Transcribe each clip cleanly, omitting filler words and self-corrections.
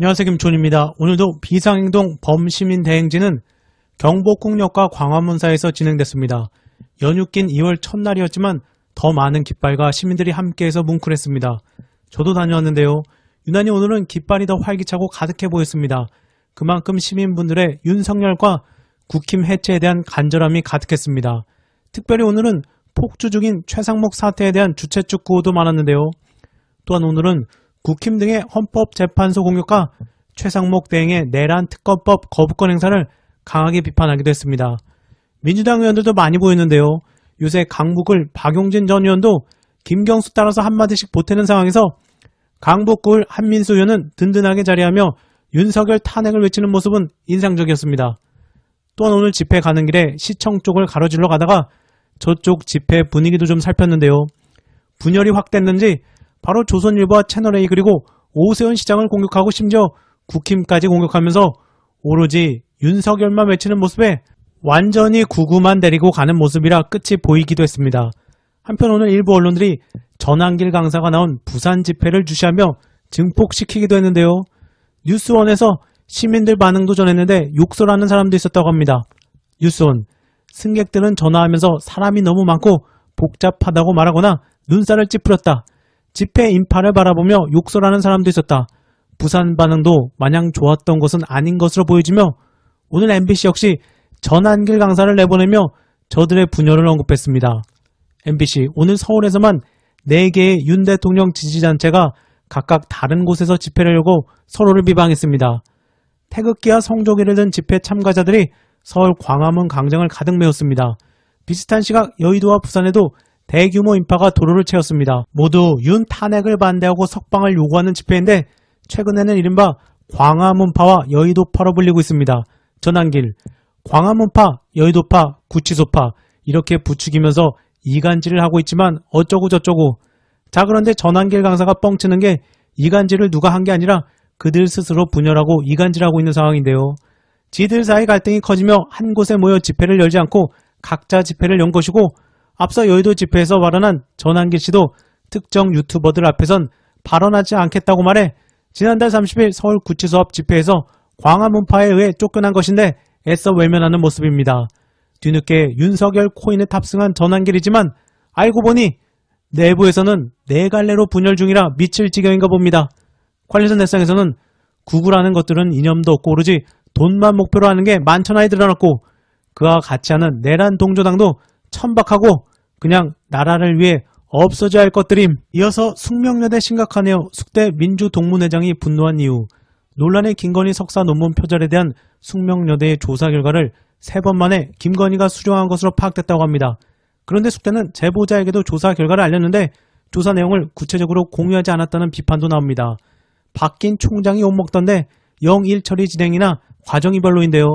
안녕하세요, 김촌입니다. 오늘도 비상행동 범시민 대행진은 경복궁역과 광화문사에서 진행됐습니다. 연휴 낀 2월 첫날이었지만 더 많은 깃발과 시민들이 함께해서 뭉클했습니다. 저도 다녀왔는데요. 유난히 오늘은 깃발이 더 활기차고 가득해 보였습니다. 그만큼 시민분들의 윤석열과 국힘 해체에 대한 간절함이 가득했습니다. 특별히 오늘은 폭주 중인 최상목 사태에 대한 주최 측 구호도 많았는데요. 또한 오늘은 국힘 등의 헌법재판소 공격과 최상목 대행의 내란 특검법 거부권 행사를 강하게 비판하기도 했습니다. 민주당 의원들도 많이 보였는데요. 요새 강북을 박용진 전 의원도 김경수 따라서 한마디씩 보태는 상황에서 강북구를 한민수 의원은 든든하게 자리하며 윤석열 탄핵을 외치는 모습은 인상적이었습니다. 또한 오늘 집회 가는 길에 시청 쪽을 가로질러 가다가 저쪽 집회 분위기도 좀 살폈는데요. 분열이 확 됐는지 바로 조선일보와 채널A 그리고 오세훈 시장을 공격하고 심지어 국힘까지 공격하면서 오로지 윤석열만 외치는 모습에 완전히 구구만 데리고 가는 모습이라 끝이 보이기도 했습니다. 한편 오늘 일부 언론들이 전한길 강사가 나온 부산 집회를 주시하며 증폭시키기도 했는데요. 뉴스원에서 시민들 반응도 전했는데 욕설하는 사람도 있었다고 합니다. 뉴스원, 승객들은 전화하면서 사람이 너무 많고 복잡하다고 말하거나 눈살을 찌푸렸다. 집회 인파를 바라보며 욕설하는 사람도 있었다. 부산 반응도 마냥 좋았던 것은 아닌 것으로 보여지며 오늘 MBC 역시 전한길 강사를 내보내며 저들의 분열을 언급했습니다. MBC, 오늘 서울에서만 4개의 윤 대통령 지지단체가 각각 다른 곳에서 집회를 열고 서로를 비방했습니다. 태극기와 성조기를 든 집회 참가자들이 서울 광화문 광장을 가득 메웠습니다. 비슷한 시각 여의도와 부산에도 대규모 인파가 도로를 채웠습니다. 모두 윤 탄핵을 반대하고 석방을 요구하는 집회인데 최근에는 이른바 광화문파와 여의도파로 불리고 있습니다. 전한길, 광화문파, 여의도파, 구치소파 이렇게 부추기면서 이간질을 하고 있지만 어쩌고 저쩌고. 자, 그런데 전한길 강사가 뻥치는 게 이간질을 누가 한 게 아니라 그들 스스로 분열하고 이간질하고 있는 상황인데요. 지들 사이 갈등이 커지며 한 곳에 모여 집회를 열지 않고 각자 집회를 연 것이고 앞서 여의도 집회에서 발언한 전한길 씨도 특정 유튜버들 앞에선 발언하지 않겠다고 말해 지난달 30일 서울 구치소 앞 집회에서 광화문파에 의해 쫓겨난 것인데 애써 외면하는 모습입니다. 뒤늦게 윤석열 코인에 탑승한 전한길이지만 알고 보니 내부에서는 네 갈래로 분열 중이라 미칠 지경인가 봅니다. 관련된 내상에서는 구구라는 것들은 이념도 없고 오로지 돈만 목표로 하는 게 만천하에 드러났고 그와 같이 하는 내란 동조당도 천박하고 그냥 나라를 위해 없어져야 할 것들임. 이어서 숙명여대 심각하네요. 숙대 민주동문회장이 분노한 이유. 논란의 김건희 석사 논문 표절에 대한 숙명여대의 조사 결과를 3번 만에 김건희가 수령한 것으로 파악됐다고 합니다. 그런데 숙대는 제보자에게도 조사 결과를 알렸는데 조사 내용을 구체적으로 공유하지 않았다는 비판도 나옵니다. 바뀐 총장이 욕먹던데 0.1 처리 진행이나 과정이 별로인데요.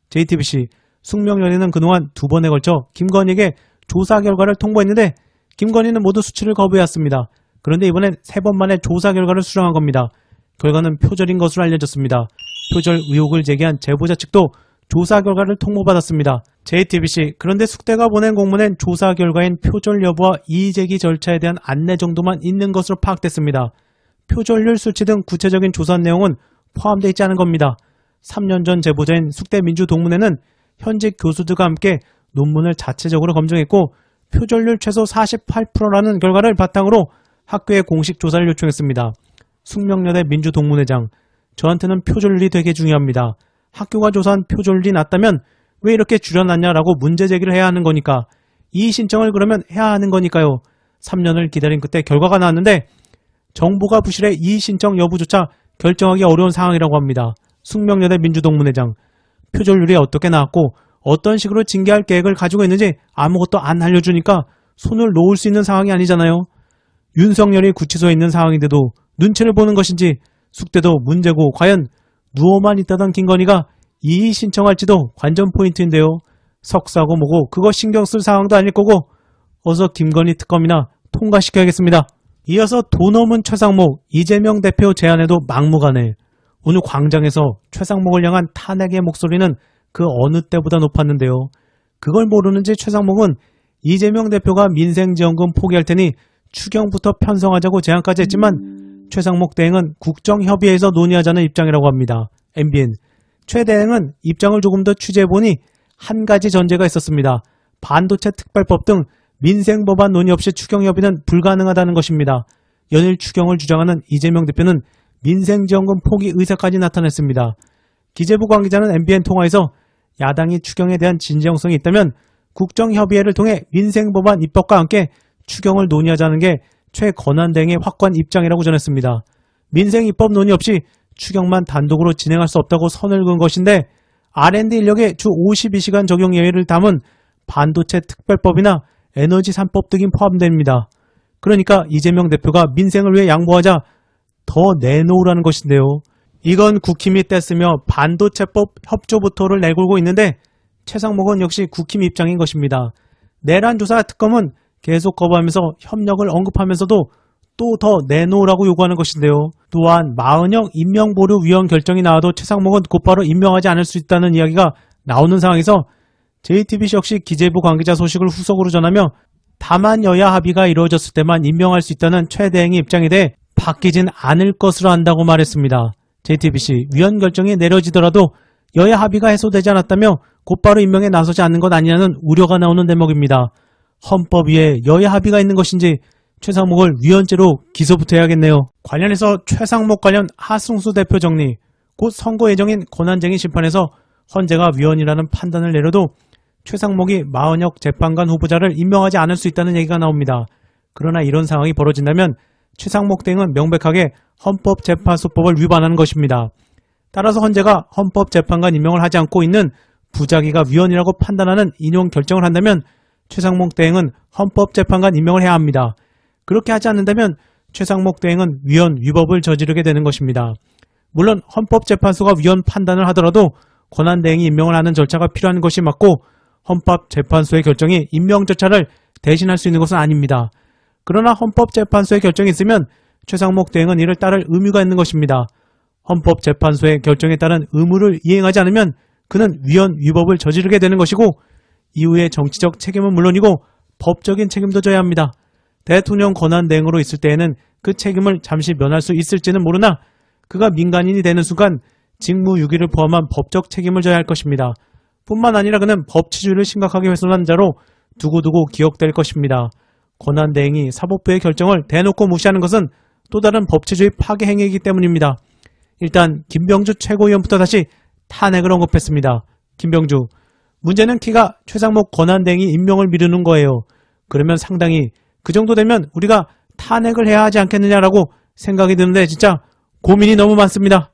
JTBC, 숙명여대는 그동안 2번에 걸쳐 김건희에게 조사 결과를 통보했는데 김건희는 모두 수치를 거부해왔습니다. 그런데 이번엔 3번 만에 조사 결과를 수령한 겁니다. 결과는 표절인 것으로 알려졌습니다. 표절 의혹을 제기한 제보자 측도 조사 결과를 통보받았습니다. JTBC, 그런데 숙대가 보낸 공문엔 조사 결과인 표절 여부와 이의제기 절차에 대한 안내 정도만 있는 것으로 파악됐습니다. 표절률 수치 등 구체적인 조사 내용은 포함되어 있지 않은 겁니다. 3년 전 제보자인 숙대 민주동문회는 현직 교수들과 함께 논문을 자체적으로 검증했고 표절률 최소 48%라는 결과를 바탕으로 학교에 공식 조사를 요청했습니다. 숙명여대 민주동문회장, 저한테는 표절률이 되게 중요합니다. 학교가 조사한 표절률이 낮다면 왜 이렇게 줄여놨냐라고 문제 제기를 해야 하는 거니까. 이의 신청을 그러면 해야 하는 거니까요. 3년을 기다린 끝에 결과가 나왔는데 정보가 부실해 이의 신청 여부조차 결정하기 어려운 상황이라고 합니다. 숙명여대 민주동문회장, 표절률이 어떻게 나왔고 어떤 식으로 징계할 계획을 가지고 있는지 아무것도 안 알려주니까 손을 놓을 수 있는 상황이 아니잖아요. 윤석열이 구치소에 있는 상황인데도 눈치를 보는 것인지 숙대도 문제고 과연 누워만 있다던 김건희가 이의 신청할지도 관전 포인트인데요. 석사고 뭐고 그거 신경 쓸 상황도 아닐 거고 어서 김건희 특검이나 통과시켜야겠습니다. 이어서 돈 없는 최상목, 이재명 대표 제안에도 막무가내. 오늘 광장에서 최상목을 향한 탄핵의 목소리는 그 어느 때보다 높았는데요. 그걸 모르는지 최상목은 이재명 대표가 민생지원금 포기할 테니 추경부터 편성하자고 제안까지 했지만 최상목 대행은 국정협의회에서 논의하자는 입장이라고 합니다. MBN. 최 대행은 입장을 조금 더 취재해보니 한 가지 전제가 있었습니다. 반도체 특별법 등 민생법안 논의 없이 추경협의는 불가능하다는 것입니다. 연일 추경을 주장하는 이재명 대표는 민생지원금 포기 의사까지 나타냈습니다. 기재부 관계자는 MBN 통화에서 야당이 추경에 대한 진정성이 있다면 국정협의회를 통해 민생법안 입법과 함께 추경을 논의하자는 게 최 권한대행의 확고한 입장이라고 전했습니다. 민생 입법 논의 없이 추경만 단독으로 진행할 수 없다고 선을 그은 것인데 R&D 인력의 주 52시간 적용 예외를 담은 반도체 특별법이나 에너지 3법 등이 포함됩니다. 그러니까 이재명 대표가 민생을 위해 양보하자 더 내놓으라는 것인데요. 이건 국힘이 뗐으며 반도체법 협조부터를 내걸고 있는데 최상목은 역시 국힘 입장인 것입니다. 내란 조사 특검은 계속 거부하면서 협력을 언급하면서도 또 더 내놓으라고 요구하는 것인데요. 또한 마은영 임명보류위원 결정이 나와도 최상목은 곧바로 임명하지 않을 수 있다는 이야기가 나오는 상황에서 JTBC 역시 기재부 관계자 소식을 후속으로 전하며 다만 여야 합의가 이루어졌을 때만 임명할 수 있다는 최 대행의 입장에 대해 바뀌진 않을 것으로 한다고 말했습니다. JTBC 위원 결정이 내려지더라도 여야 합의가 해소되지 않았다며 곧바로 임명에 나서지 않는 것 아니냐는 우려가 나오는 대목입니다. 헌법 위에 여야 합의가 있는 것인지 최상목을 위원죄로 기소부터 해야겠네요. 관련해서 최상목 관련 하승수 대표 정리, 곧 선거 예정인 권한쟁의 심판에서 헌재가 위원이라는 판단을 내려도 최상목이 마은혁 재판관 후보자를 임명하지 않을 수 있다는 얘기가 나옵니다. 그러나 이런 상황이 벌어진다면 최상목 대행은 명백하게 헌법재판소법을 위반하는 것입니다. 따라서 헌재가 헌법재판관 임명을 하지 않고 있는 부자기가 위원이라고 판단하는 인용 결정을 한다면 최상목 대행은 헌법재판관 임명을 해야 합니다. 그렇게 하지 않는다면 최상목 대행은 위원 위법을 저지르게 되는 것입니다. 물론 헌법재판소가 위원 판단을 하더라도 권한대행이 임명을 하는 절차가 필요한 것이 맞고 헌법재판소의 결정이 임명 절차를 대신할 수 있는 것은 아닙니다. 그러나 헌법재판소의 결정이 있으면 최상목 대행은 이를 따를 의무가 있는 것입니다. 헌법재판소의 결정에 따른 의무를 이행하지 않으면 그는 위원 위법을 저지르게 되는 것이고 이후의 정치적 책임은 물론이고 법적인 책임도 져야 합니다. 대통령 권한대행으로 있을 때에는 그 책임을 잠시 면할 수 있을지는 모르나 그가 민간인이 되는 순간 직무유기를 포함한 법적 책임을 져야 할 것입니다. 뿐만 아니라 그는 법치주의를 심각하게 훼손한 자로 두고두고 기억될 것입니다. 권한대행이 사법부의 결정을 대놓고 무시하는 것은 또 다른 법치주의 파괴 행위이기 때문입니다. 일단 김병주 최고위원부터 다시 탄핵을 언급했습니다. 김병주, 문제는 키가 최상목 권한대행이 임명을 미루는 거예요. 그러면 상당히 그 정도 되면 우리가 탄핵을 해야 하지 않겠느냐라고 생각이 드는데 진짜 고민이 너무 많습니다.